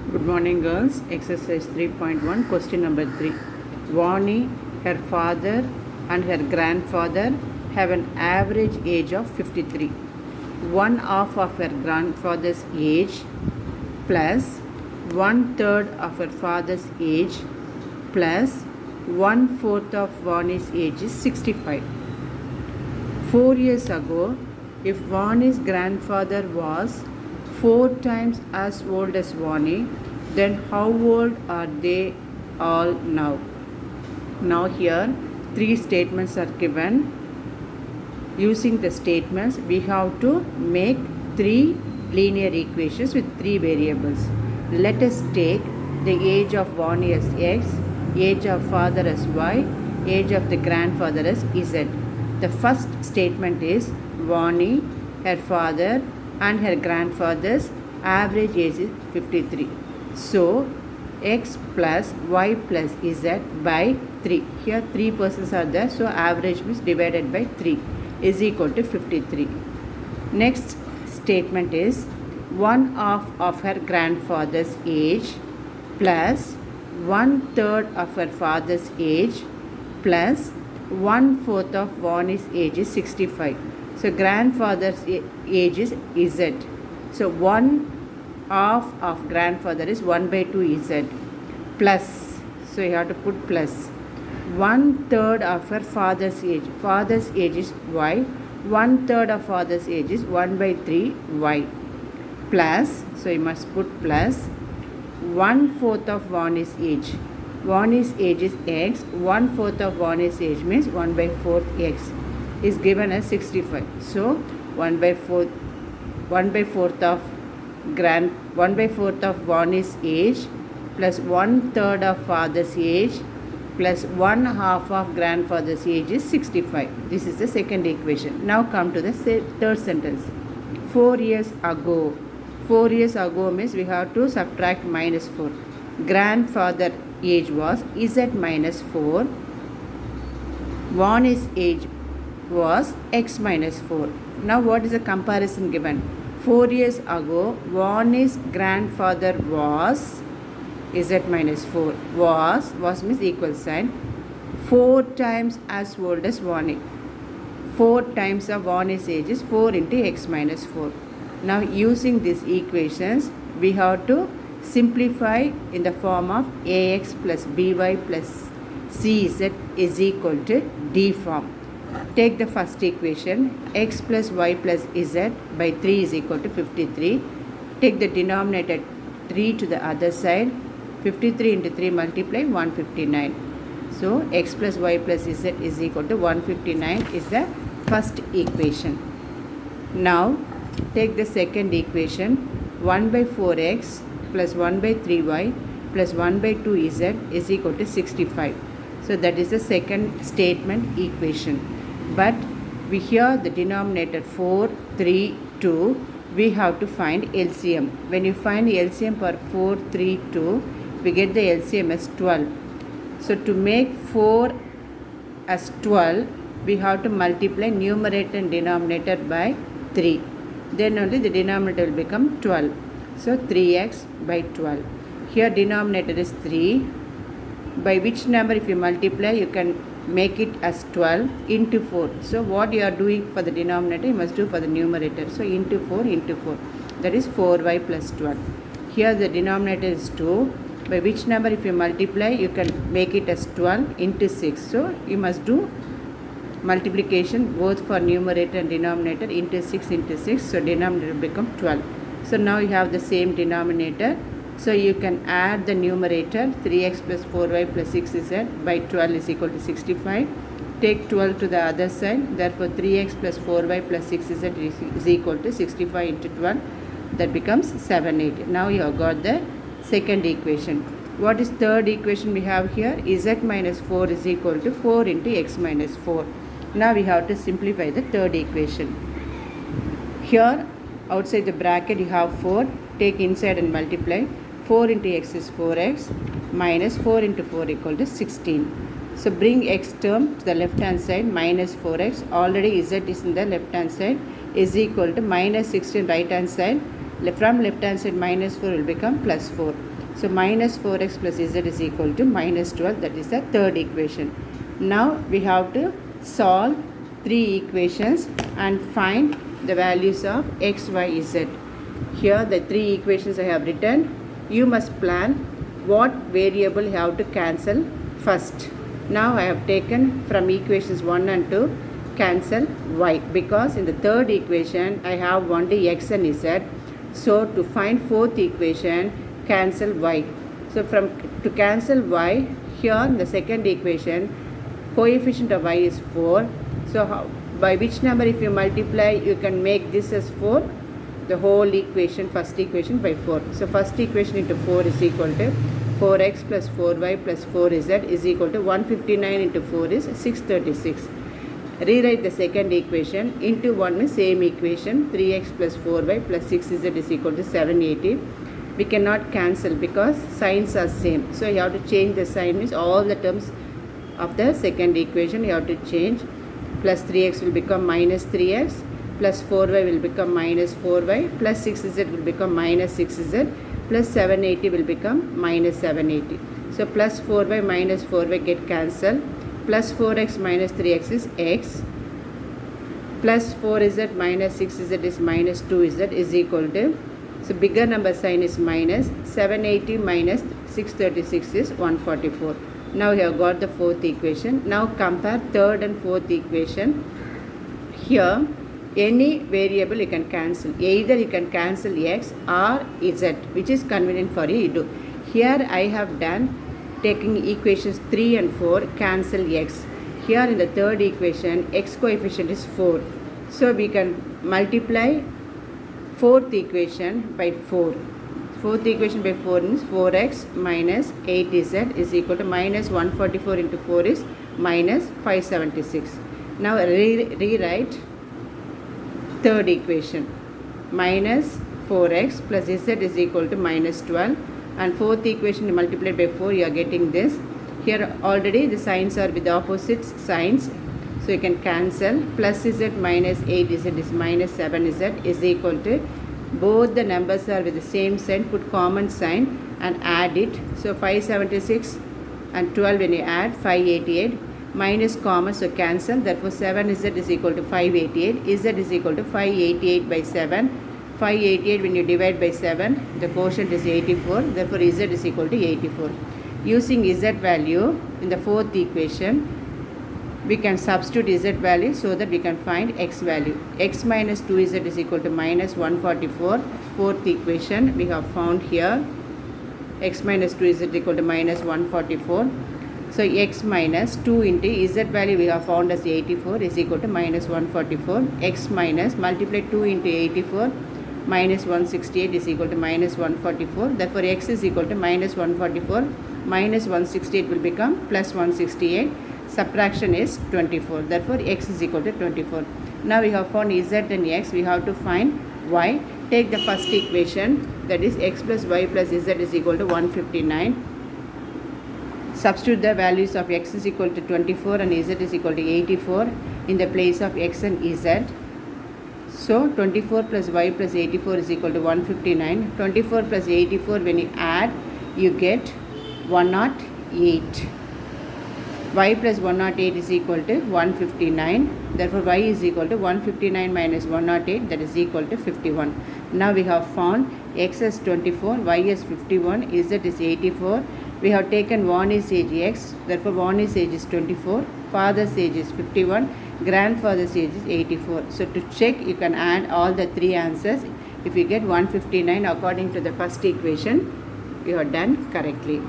Good morning, girls. Exercise 3.1, question number 3. Vani, her father, and her grandfather have an average age of 53. One half of her grandfather's age plus one third of her father's age plus 1/4 of Vani's age is 65. 4 years ago, if Vani's grandfather was 4 times as old as Vani, then how old are they all now? Now here 3 statements are given. Using the statements, we have to make 3 linear equations with 3 variables. Let us take the age of Vani as x, age of father as y, age of the grandfather as z. The first statement is Vani, her father, and her grandfather's average age is 53. So, x plus y plus z by 3. Here 3 persons are there, so average means divided by 3 is equal to 53. Next statement is 1/2 of her grandfather's age plus 1/3 of her father's age plus 1/4 of Vani's age is 65. So grandfather's age is z. So 1/2 of grandfather is 1/2 z plus. So you have to put plus 1/3 of her father's age. Father's age is y. 1/3 of father's age is 1/3 y plus. So you must put plus 1/4 of Vani's age. Vani's age is x. 1/4 of Vani's age means 1/4 x is given as 65. So 1/4 of Vani's age plus 1/3 of father's age plus 1/2 of grandfather's age is 65. This is the second equation. Now come to the third sentence. 4 years ago. 4 years ago means we have to subtract minus 4. Grandfather age was z minus 4. Vani's age was x minus 4. Now what is the comparison given? 4 years ago, Vani's grandfather was z minus 4. Was means equal sign. 4 times as old as Vani. 4 times of Vani's age is 4 into x minus 4. Now using these equations, we have to simplify in the form of ax plus by plus cz is equal to d form. Take the first equation, x plus y plus z by 3 is equal to 53. Take the denominator 3 to the other side. 53 into 3 multiply 159. So x plus y plus z is equal to 159 is the first equation. Now take the second equation, 1/4x plus 1/3y plus 1/2z is equal to 65. So that is the second statement equation. But we hear the denominator 4, 3, 2, we have to find LCM. When you find LCM for 4, 3, 2, we get the LCM as 12. So to make 4 as 12, we have to multiply numerator and denominator by 3. Then only the denominator will become 12. So 3x by 12. Here denominator is 3. By which number if you multiply, you can make it as 12 into 4. So what you are doing for the denominator, you must do for the numerator. So into 4 into 4. That is 4y plus 12. Here the denominator is 2. By which number if you multiply, you can make it as 12 into 6. So you must do multiplication both for numerator and denominator into 6 into 6. So denominator will become 12. So now you have the same denominator. So you can add the numerator 3x plus 4y plus 6z by 12 is equal to 65. Take 12 to the other side. Therefore 3x plus 4y plus 6z is equal to 65 into 12. That becomes 780. Now you have got the second equation. What is third equation we have here? Z minus 4 is equal to 4 into x minus 4. Now we have to simplify the third equation. Here outside the bracket you have 4. Take inside and multiply. 4 into x is 4x minus 4 into 4 equal to 16. So bring x term to the left hand side, minus 4x. Already z is in the left hand side is equal to minus 16 right hand side. From left hand side minus 4 will become plus 4. So minus 4x plus z is equal to minus 12. That is the third equation. Now we have to solve three equations and find the values of x, y, z. Here the three equations I have written. You must plan what variable you have to cancel first. Now I have taken from equations 1 and 2 cancel y, because in the third equation I have only x and z. So to find fourth equation, cancel y. So to cancel y, here in the second equation coefficient of y is 4. So by which number if you multiply, you can make this as 4, the whole equation, first equation by 4. So first equation into 4 is equal to 4x plus 4y plus 4z is equal to 159 into 4 is 636. Rewrite the second equation into 1 is same equation, 3x plus 4y plus 6z is equal to 780. We cannot cancel because signs are same. So you have to change the sign, means all the terms of the second equation you have to change. Plus 3x will become minus 3x, plus 4y will become minus 4y, plus 6z will become minus 6z, plus 780 will become minus 780. So plus 4y minus 4y get cancelled. Plus 4x minus 3x is x. Plus 4z minus 6z is minus 2z is equal to, so bigger number sign is minus, 780 minus 636 is 144. Now you have got the fourth equation. Now compare third and fourth equation. Here any variable you can cancel. Either you can cancel x or z, which is convenient for you to do. Here I have done taking equations 3 and 4, cancel x. Here in the third equation, x coefficient is 4. So we can multiply fourth equation by 4. Fourth equation by 4 means 4x minus 8z is equal to minus 144 into 4 is minus 576. Now rewrite third equation. Minus 4x plus z is equal to minus 12. And fourth equation multiplied by 4, you are getting this. Here already the signs are with opposite signs. So you can cancel. Plus z minus 8z is minus 7z is equal to, both the numbers are with the same sign, put common sign and add it. So 576 and 12 when you add 588, minus common, so cancel. Therefore 7z is equal to 588, z is equal to 588 by 7. 588 when you divide by 7, the quotient is 84, therefore z is equal to 84. Using z value in the fourth equation, we can substitute z value so that we can find x value. X minus 2z is equal to minus 144. Fourth equation we have found here. X minus 2 is equal to minus 144. So x minus 2 into z value we have found as 84 is equal to minus 144. X minus multiply 2 into 84 minus 168 is equal to minus 144. Therefore x is equal to minus 144. Minus 168 will become plus 168. Subtraction is 24. Therefore x is equal to 24. Now we have found z and x. We have to find y. Take the first equation, that is x plus y plus z is equal to 159. Substitute the values of x is equal to 24 and z is equal to 84 in the place of x and z. So 24 plus y plus 84 is equal to 159. 24 plus 84 when you add, you get 108. Y plus 108 is equal to 159. Therefore y is equal to 159 minus 108, that is equal to 51. Now we have found x as 24, y as 51, z is 84. We have taken Vani's age x, therefore Vani's age is 24, father's age is 51, grandfather's age is 84. So to check, you can add all the three answers. If you get 159 according to the first equation, you are done correctly.